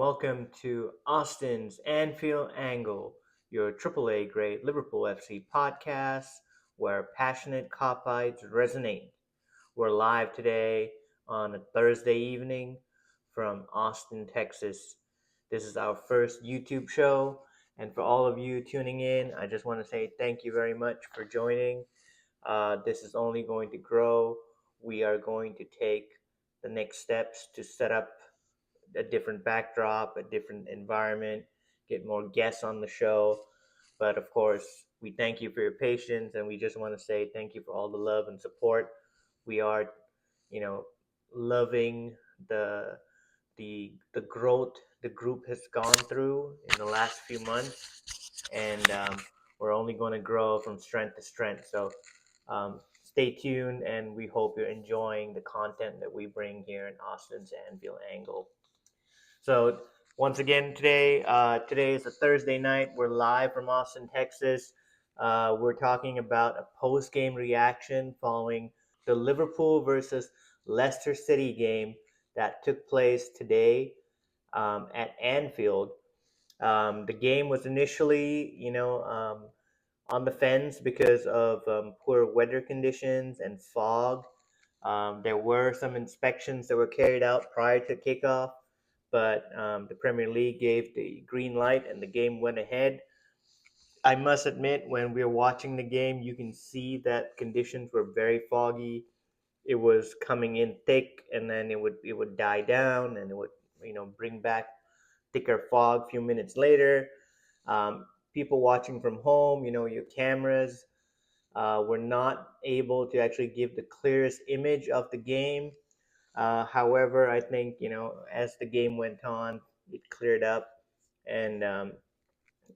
welcome to Austin's Anfield Angle, your AAA grade Liverpool FC podcast where passionate copites resonate. We're live today on a Thursday evening from Austin, Texas. This is our first YouTube show, and for all of you tuning in, I just want to say thank you very much for joining. This is only going to grow. We are going to take the next steps to set up a different backdrop, a different environment, get more guests on the show. But of course, we thank you for your patience, and we just want to say thank you for all the love and support. We are, you know, loving the growth the group has gone through in the last few months, and we're only going to grow from strength to strength. So stay tuned, and we hope you're enjoying the content that we bring here in Austin's Anvil Angle. So once again, today is a Thursday night. We're live from Austin, Texas. We're talking about a post-game reaction following the Liverpool versus Leicester City game that took place today at Anfield. The game was initially, on the fence because of poor weather conditions and fog. There were some inspections that were carried out prior to kickoff, but the Premier League gave the green light and the game went ahead. I must admit, when we were watching the game, you can see that conditions were very foggy. It was coming in thick, and then it would die down, and it would bring back thicker fog a few minutes later. People watching from home, your cameras were not able to actually give the clearest image of the game. However, I think as the game went on, it cleared up, and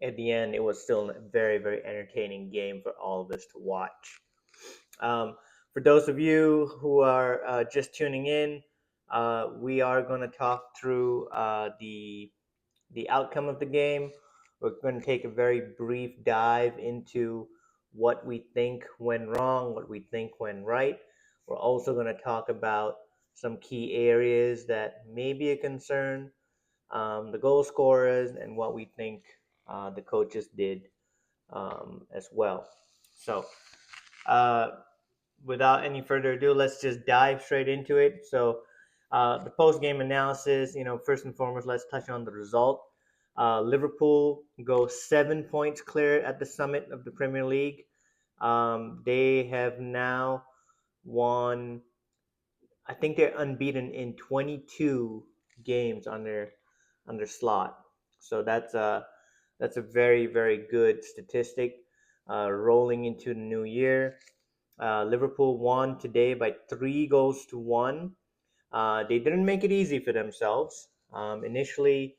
at the end, it was still a very, very entertaining game for all of us to watch. Um, for those of you who are just tuning in, we are going to talk through the outcome of the game. We're going to take a very brief dive into what we think went wrong, what we think went right. We're also going to talk about some key areas that may be a concern, the goal scorers, and what we think the coaches did as well. So, uh, without any further ado, let's just dive straight into it. So, the post game analysis, first and foremost, let's touch on the result. Liverpool go 7 points clear at the summit of the Premier League. They have now won, I think they're unbeaten in 22 games on their slot. So that's a very, very good statistic. Rolling into the new year, Liverpool won today by 3 goals to 1. They didn't make it easy for themselves. Initially,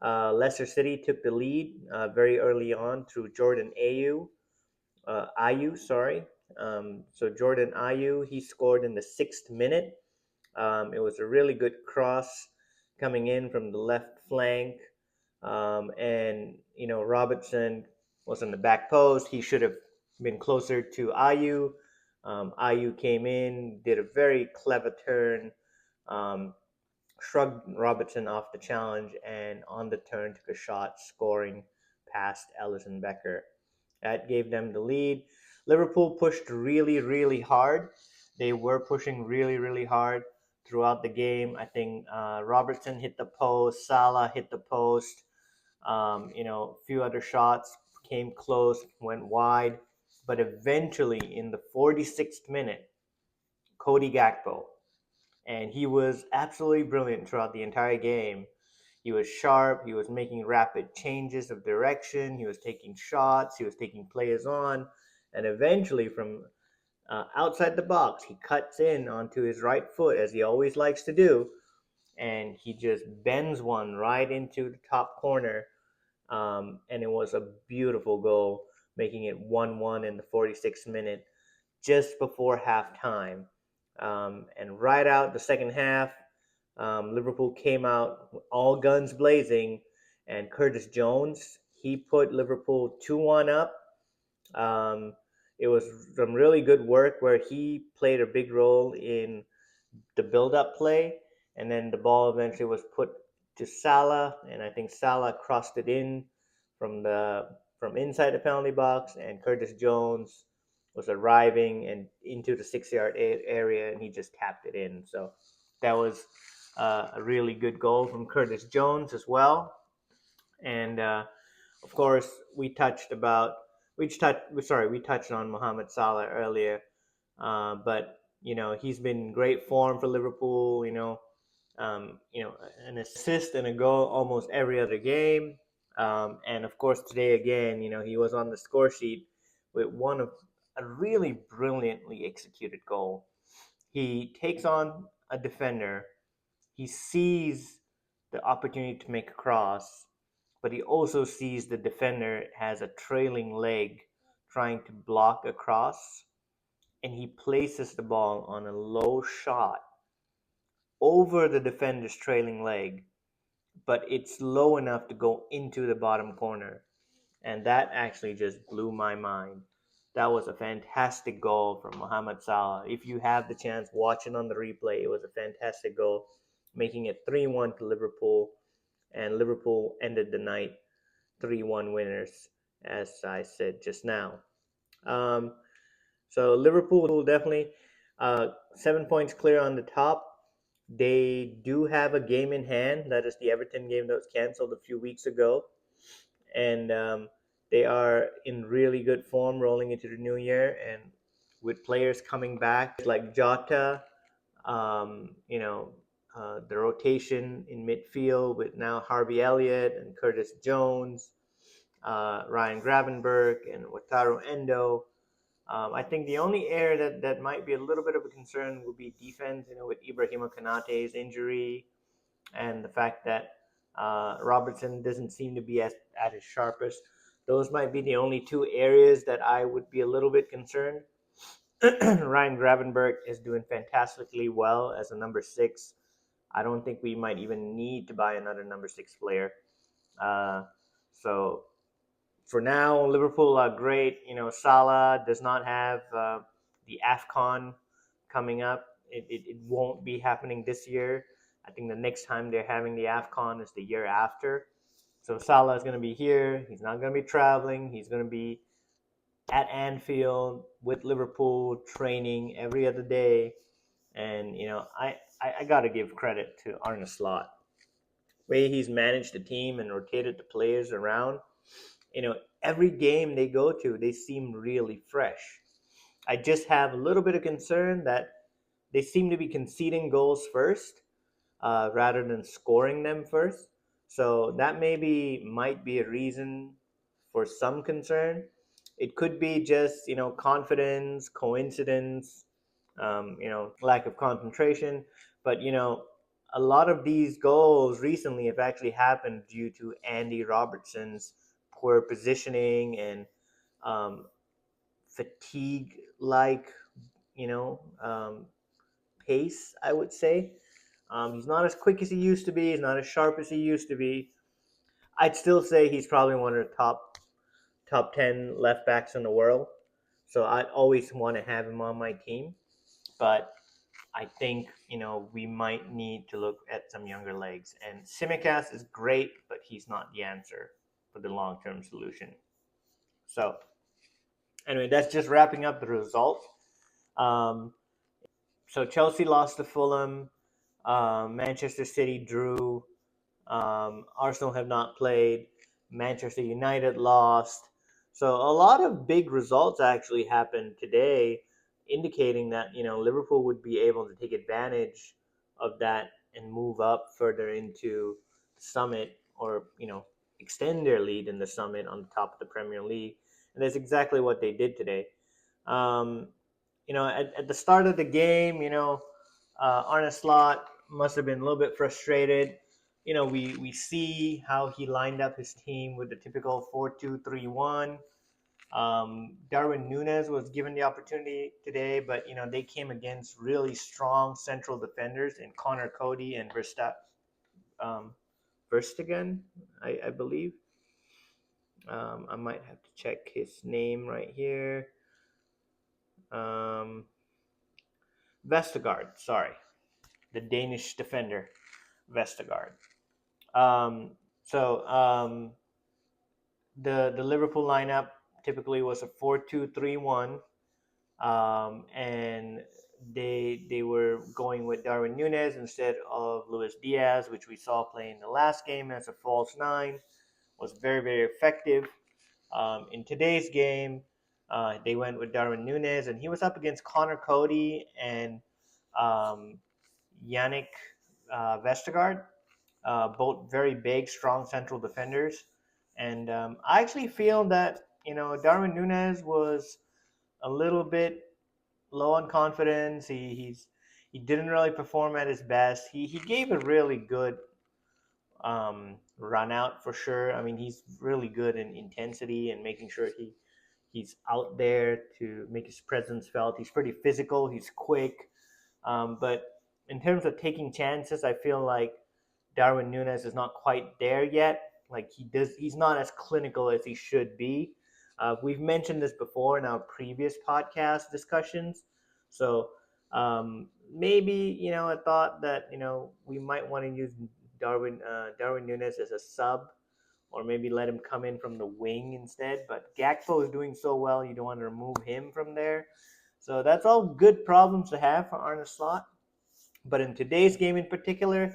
Leicester City took the lead very early on through Jordan Ayew, sorry. So Jordan Ayew, he scored in the 6th minute. It was a really good cross coming in from the left flank. And, Robertson was on the back post. He should have been closer to Ayew. Ayew came in, did a very clever turn, um, shrugged Robertson off the challenge, and on the turn took a shot, scoring past Alisson Becker. That gave them the lead. Liverpool pushed really, really hard. They were pushing really, really hard throughout the game. I think Robertson hit the post, Salah hit the post. A few other shots came close, went wide, but eventually in the 46th minute, Cody Gakpo, and he was absolutely brilliant throughout the entire game. He was sharp. He was making rapid changes of direction. He was taking shots. He was taking players on. And eventually, from outside the box, he cuts in onto his right foot, as he always likes to do. And he just bends one right into the top corner. And it was a beautiful goal, making it 1-1 in the 46th minute, just before halftime. And right out the second half, Liverpool came out all guns blazing, and Curtis Jones, he put Liverpool 2-1 up. Um, it was some really good work where he played a big role in the build-up play, and then the ball eventually was put to Salah, and I think Salah crossed it in from inside the penalty box, and Curtis Jones was arriving and into the 6 yard area, and he just tapped it in. So that was a really good goal from Curtis Jones as well. And of course, we touched on Mohamed Salah earlier, but he's been in great form for Liverpool. An assist and a goal almost every other game. And of course, today again, he was on the score sheet with one of a really brilliantly executed goal. He takes on a defender. He sees the opportunity to make a cross, but he also sees the defender has a trailing leg trying to block a cross, and he places the ball on a low shot over the defender's trailing leg, but it's low enough to go into the bottom corner. And that actually just blew my mind. That was a fantastic goal from Mohamed Salah. If you have the chance, watch it on the replay. It was a fantastic goal, making it 3-1 to Liverpool. And Liverpool ended the night 3-1 winners, as I said just now. Um, so Liverpool definitely 7 points clear on the top. They do have a game in hand. That is the Everton game that was canceled a few weeks ago, and they are in really good form rolling into the new year. And with players coming back like Jota, the rotation in midfield with now Harvey Elliott and Curtis Jones, Ryan Gravenberg, and Wataru Endo. I think the only area that might be a little bit of a concern would be defense, with Ibrahima Konate's injury and the fact that Robertson doesn't seem to be at his sharpest. Those might be the only two areas that I would be a little bit concerned. Ryan Gravenberg is doing fantastically well as a number 6. I don't think we might even need to buy another number 6 player. So for now, Liverpool are great. Salah does not have the AFCON coming up. It won't be happening this year. I think the next time they're having the AFCON is the year after. So Salah is going to be here. He's not going to be traveling. He's going to be at Anfield with Liverpool training every other day. And, I got to give credit to Arne Slot. The way he's managed the team and rotated the players around, every game they go to, they seem really fresh. I just have a little bit of concern that they seem to be conceding goals first rather than scoring them first. So that maybe might be a reason for some concern. It could be just confidence, coincidence, lack of concentration. But a lot of these goals recently have actually happened due to Andy Robertson's poor positioning and fatigue like you know um, pace, I would say. He's not as quick as he used to be. He's not as sharp as he used to be. I'd still say he's probably one of the top 10 left backs in the world. So I'd always want to have him on my team. But I think we might need to look at some younger legs. And Simicast is great, but he's not the answer for the long-term solution. So anyway, that's just wrapping up the results. Um, so Chelsea lost to Fulham. Manchester City drew. Arsenal have not played. Manchester United lost. So a lot of big results actually happened today, indicating that Liverpool would be able to take advantage of that and move up further into the summit, or extend their lead in the summit on the top of the Premier League. And that's exactly what they did today. Um, at the start of the game, Arne Slot must have been a little bit frustrated. We see how he lined up his team with the typical 4-2-3-1. Darwin Núñez was given the opportunity today, but they came against really strong central defenders in Connor Cody and Verstegen, I believe. I might have to check his name right here. Vestergaard, sorry, the Danish defender, Vestergaard. Um, so the Liverpool lineup typically was a 4-2-3-1, and they were going with Darwin Nunes instead of Luis Diaz, which we saw play in the last game as a false nine. Was very very effective. In today's game, they went with Darwin Nunes, and he was up against Connor Cody and um, Yannick Vestergaard, both very big, strong central defenders. And I actually feel that Darwin Nunes was a little bit low on confidence. He didn't really perform at his best. He gave a really good run out for sure. I mean, he's really good in intensity and making sure he's out there to make his presence felt. He's pretty physical. He's quick. But in terms of taking chances, I feel like Darwin Nunes is not quite there yet. Like he's not as clinical as he should be. We've mentioned this before in our previous podcast discussions. So maybe I thought that we might want to use Darwin Nunes as a sub, or maybe let him come in from the wing instead. But Gakpo is doing so well, you don't want to remove him from there. So that's all good problems to have for Arne Slot. But in today's game in particular,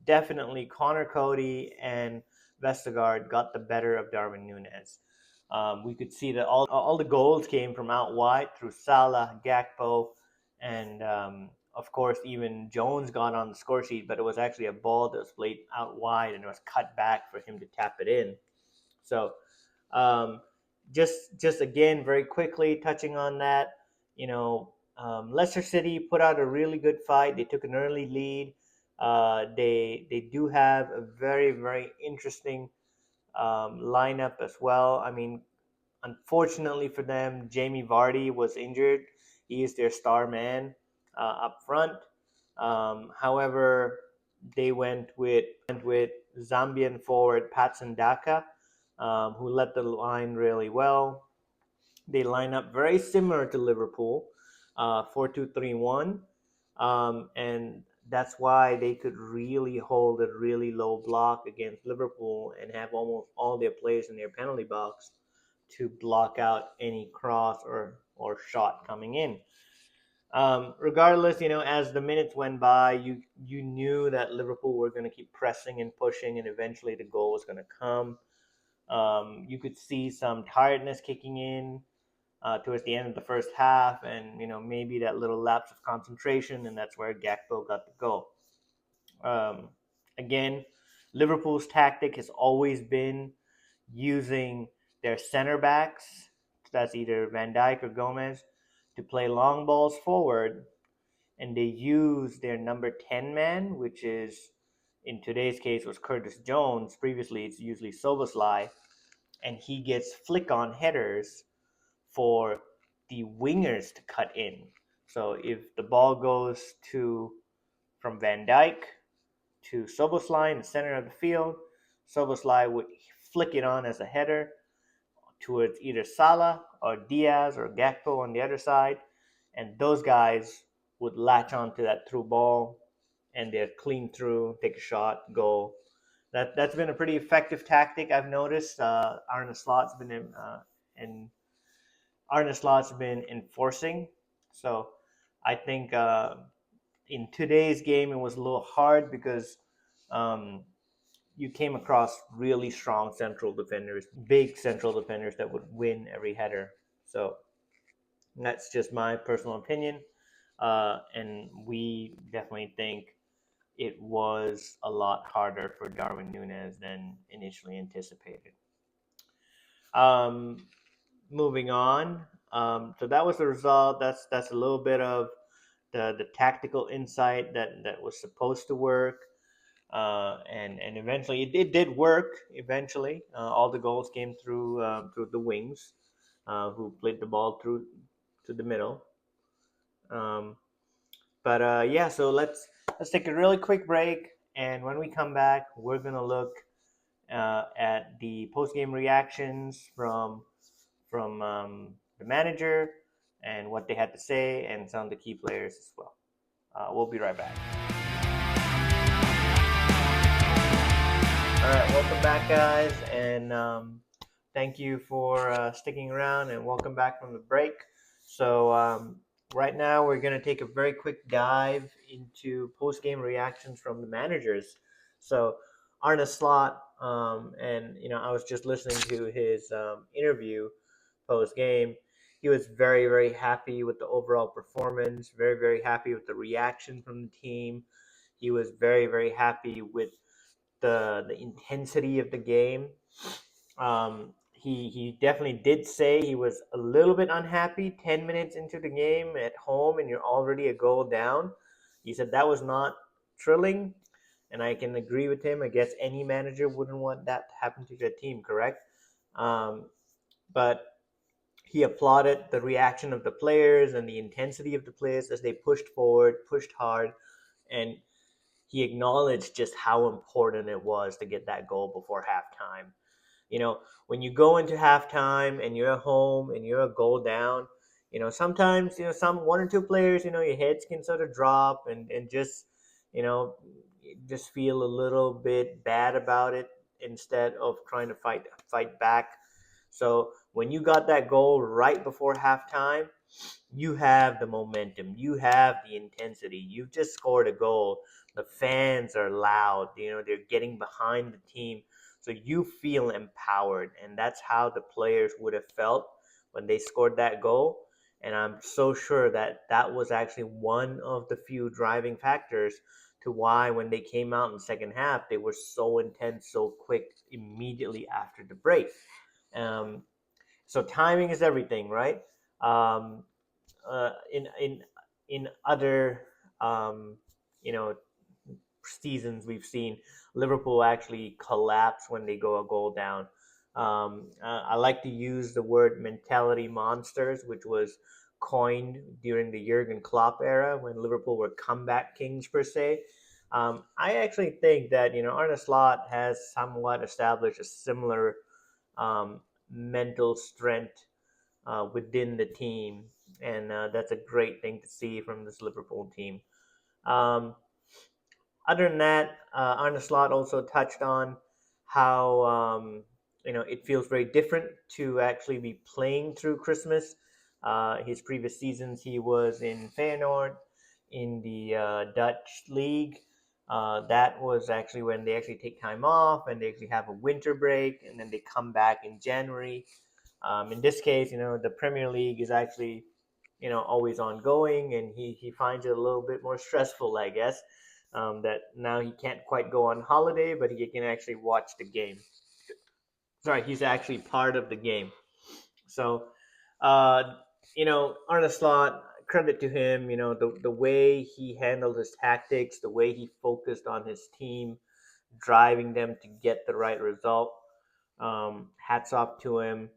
definitely Connor Cody and Vestergaard got the better of Darwin Nunes. We could see that all the goals came from out wide through Salah, Gakpo, and of course even Jones got on the score sheet, but it was actually a ball that was played out wide and it was cut back for him to tap it in. So um, just again very quickly touching on that, Leicester City put out a really good fight. They took an early lead. They do have a very very interesting lineup as well. I mean, unfortunately for them, Jamie Vardy was injured. He is their star man up front. However, they went with Zambian forward Patson Daka, who led the line really well. They line up very similar to Liverpool, 4-2-3-1, and that's why they could really hold a really low block against Liverpool and have almost all their players in their penalty box to block out any cross or shot coming in. Regardless, as the minutes went by, you knew that Liverpool were going to keep pressing and pushing, and eventually the goal was going to come. You could see some tiredness kicking in towards the end of the first half, and maybe that little lapse of concentration, and that's where Gakpo got the goal. Um, Again, Liverpool's tactic has always been using their center backs, that's either Van Dijk or Gomez, to play long balls forward, and they use their number 10 man, which is in today's case was Curtis Jones. Previously, it's usually Soboslai, and he gets flick on headers for the wingers to cut in. So if the ball goes from Van Dijk to Soboslai in the center of the field, Soboslai would flick it on as a header towards either Salah or Diaz or Gakpo on the other side, and those guys would latch onto that through ball, and they're clean through, take a shot, goal. That's been a pretty effective tactic I've noticed. Arne Slot's and Arne Slot's been enforcing. So I think in today's game it was a little hard because um, you came across really strong central defenders, big central defenders that would win every header. So that's just my personal opinion. And we definitely think it was a lot harder for Darwin Nunes than initially anticipated. Um, Moving on. So that was the result. That's a little bit of the tactical insight that was supposed to work. And eventually it did work. Eventually, all the goals came through the wings, who played the ball through to the middle. Um, but yeah, so let's take a really quick break, and when we come back, we're gonna look at the post game reactions from the manager and what they had to say, and some of the key players as well. We'll be right back. All right, welcome back, guys, and thank you for sticking around and welcome back from the break. So, right now we're going to take a very quick dive into post-game reactions from the managers. So, Arne Slot, and I was just listening to his interview post-game. He was very, very happy with the overall performance, very, very happy with the reaction from the team. He was very, very happy with the intensity of the game. He definitely did say he was a little bit unhappy 10 minutes into the game at home and you're already a goal down. He said that was not thrilling, and I can agree with him. I guess any manager wouldn't want that to happen to their team, correct? Um, but he applauded the reaction of the players and the intensity of the players as they pushed forward, pushed hard, and he acknowledged just how important it was to get that goal before halftime. When you go into halftime and you're at home and you're a goal down, sometimes, some one or two players, your heads can sort of drop and you know, just feel a little bit bad about it instead of trying to fight back. So when you got that goal right before halftime, you have the momentum, you have the intensity. You've just scored a goal. The fans are loud, they're getting behind the team. So you feel empowered, and that's how the players would have felt when they scored that goal. And I'm so sure that that was actually one of the few driving factors to why, when they came out in the second half, they were so intense, so quick immediately after the break. Um, so timing is everything, right? Um, in other um, you know seasons, we've seen Liverpool actually collapse when they go a goal down. I like to use the word mentality monsters, which was coined during the Jurgen Klopp era when Liverpool were comeback kings per se. I actually think that Arne Slot has somewhat established a similar mental strength within the team, and that's a great thing to see from this Liverpool team. Um, Other than that, Arne Slot also touched on how it feels very different to actually be playing through Christmas. His previous seasons, he was in Feyenoord in the Dutch league. That was actually when they actually take time off and they actually have a winter break, and then they come back in January. In this case, the Premier League is actually, always ongoing, and he finds it a little bit more stressful, I guess. That now he can't quite go on holiday, but he can actually watch the game. Sorry, he's actually part of the game. So, uh, Arne Slot, credit to him. The way he handled his tactics, the way he focused on his team, driving them to get the right result. Hats off to him.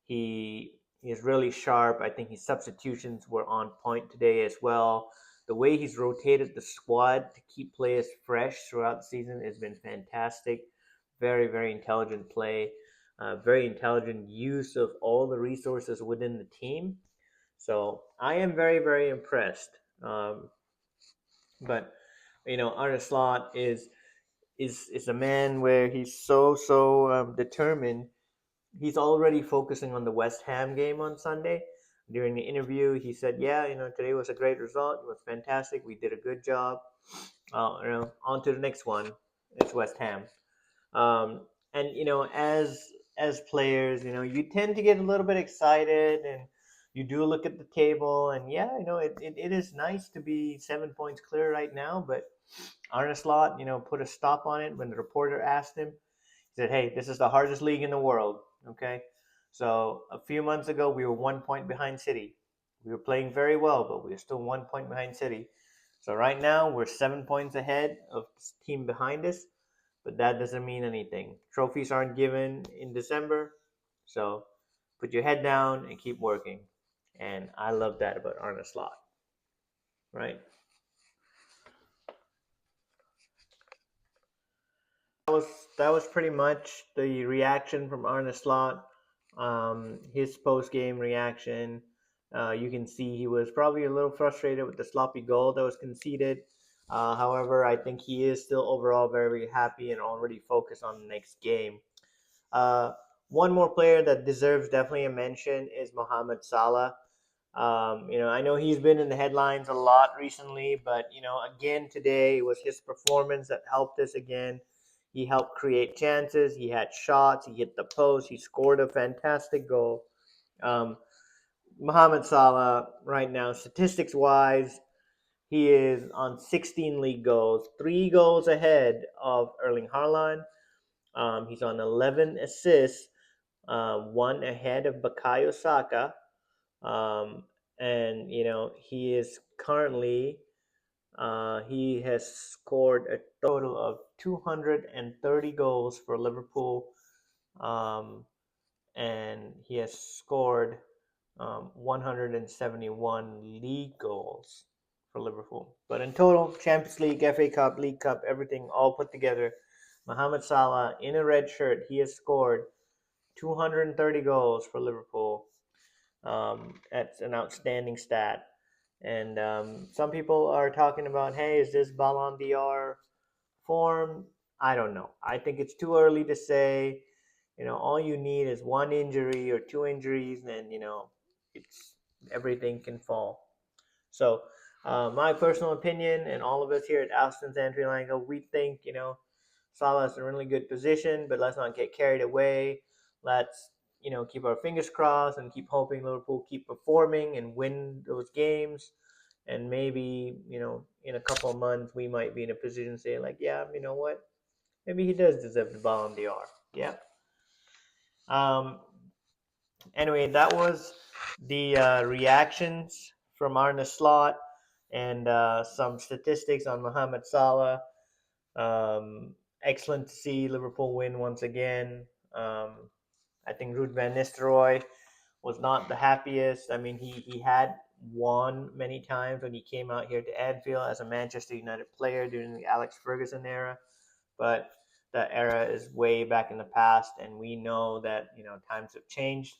He is really sharp. I think his substitutions were on point today as well. The way he's rotated the squad to keep players fresh throughout the season has been fantastic. Very, very intelligent play. Very intelligent use of all the resources within the team. So I am very, very impressed. But Arne Slot is a man where he's so determined. He's already focusing on the West Ham game on Sunday. During the interview, he said, "Yeah, today was a great result. It was fantastic. We did a good job. On to the next one. It's West Ham." And as players, you tend to get a little bit excited, and you do look at the table, and yeah, it is nice to be 7 points clear right now. But Arne Slot, put a stop on it when the reporter asked him. He said, "Hey, this is the hardest league in the world. Okay, so a few months ago we were 1 point behind City. We were playing very well, but we were still 1 point behind City. So right now we're 7 points ahead of this team behind us, but that doesn't mean anything. Trophies aren't given in December, so put your head down and keep working." And I love that about Arne Slot, right? That was pretty much the reaction from Arne Slot. His post game reaction. You can see he was probably a little frustrated with the sloppy goal that was conceded. However, I think he is still overall very, very happy and already focused on the next game. Uh, One more player that deserves definitely a mention is Mohamed Salah. I know he's been in the headlines a lot recently, but again today it was his performance that helped us again. He helped create chances. He had shots. He hit the post. He scored a fantastic goal. Um, Mohamed Salah right now, statistics wise, he is on 16 league goals, 3 goals ahead of Erling Haaland. He's on 11 assists, one ahead of Bukayo Saka. Um, and he is currently he has scored a total of 230 goals for Liverpool, um, and he has scored 171 league goals for Liverpool. But in total, Champions League, FA Cup, League Cup, everything all put together, Mohamed Salah in a red shirt, he has scored 230 goals for Liverpool. That's an outstanding stat. And some people are talking about, hey, is this Ballon d'Or form? I don't know. I think it's too early to say. All you need is one injury or two injuries, and it's everything can fall. So, my personal opinion, and all of us here at Alston's Entry Lango, we think Salah's in a really good position, but let's not get carried away. Let's keep our fingers crossed and keep hoping Liverpool keep performing and win those games. And maybe in a couple of months we might be in a position to say like, yeah, you know what, maybe he does deserve the Ballon d'Or. Yeah. Um, Anyway, that was the reactions from Arne Slot and some statistics on Mohamed Salah. Excellent to see Liverpool win once again. I think Ruud van Nistelrooy was not the happiest. I mean, he had won many times when he came out here to Anfield as a Manchester United player during the Alex Ferguson era, but that era is way back in the past, and we know that times have changed.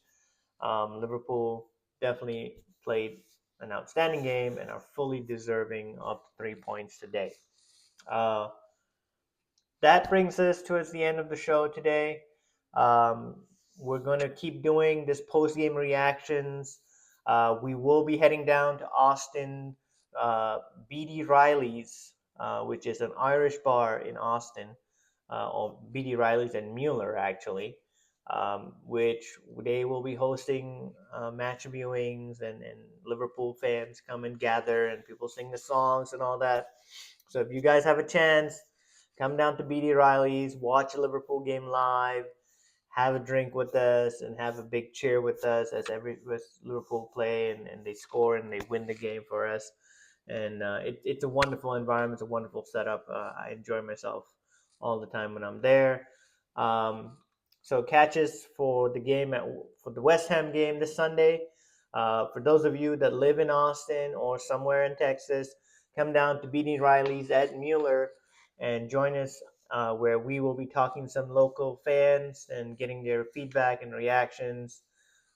Liverpool definitely played an outstanding game and are fully deserving of 3 points today. Uh, that brings us towards the end of the show today. Um, we're going to keep doing this post game reactions. We will be heading down to Austin, BD Riley's, which is an Irish bar in Austin, or BD Riley's and Mueller, actually, which they will be hosting match viewings, and Liverpool fans come and gather and people sing the songs and all that. So if you guys have a chance, come down to BD Riley's, watch a Liverpool game live, have a drink with us, and have a big cheer with us as Liverpool play and they score and they win the game for us. And it's a wonderful environment. It's a wonderful setup. I enjoy myself all the time when I'm there. Um, so catch us for for the West Ham game this Sunday. For those of you that live in Austin or somewhere in Texas, come down to BD Riley's at Mueller and join us, where we will be talking to some local fans and getting their feedback and reactions.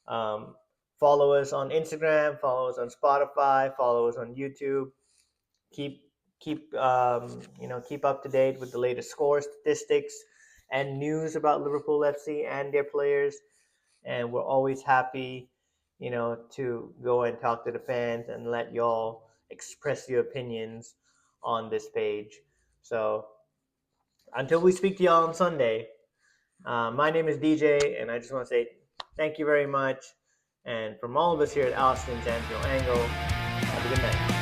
Um, Follow us on Instagram, follow us on Spotify, follow us on YouTube. Keep keep up to date with the latest score statistics and news about Liverpool FC and their players. And we're always happy, to go and talk to the fans and let y'all express your opinions on this page. So until we speak to y'all on Sunday, my name is DJ, and I just want to say thank you very much. And from all of us here at Austin's Angel Angle, have a good night.